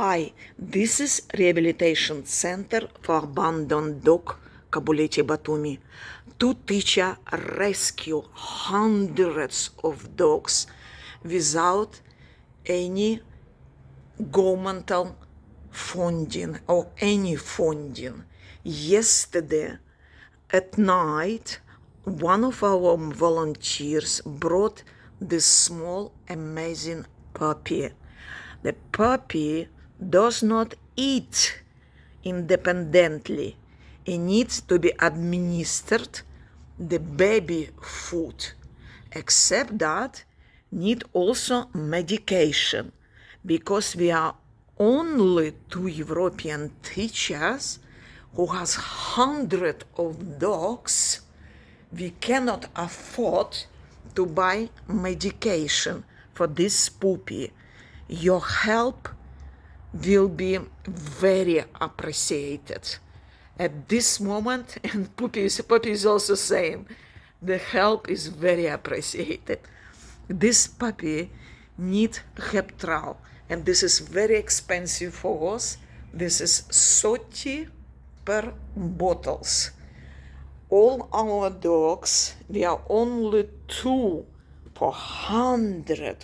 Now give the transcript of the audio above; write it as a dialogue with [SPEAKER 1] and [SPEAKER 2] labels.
[SPEAKER 1] Hi, this is Rehabilitation Center for Abandoned Dog Kobuleti Batumi. Two teachers rescue hundreds of dogs without any governmental funding or any funding. Yesterday at night, one of our volunteers brought this small, amazing puppy. The puppy does not eat independently. It needs to be administered the baby food, except that need also medication, because we are only two European teachers who has hundreds of dogs. We cannot afford to buy medication for this puppy. Your help will be very appreciated at this moment, and puppy is also saying the help is very appreciated. This puppy needs Heptral, and this is very expensive for us. This is 30 per bottles. All our dogs, we are only two for hundred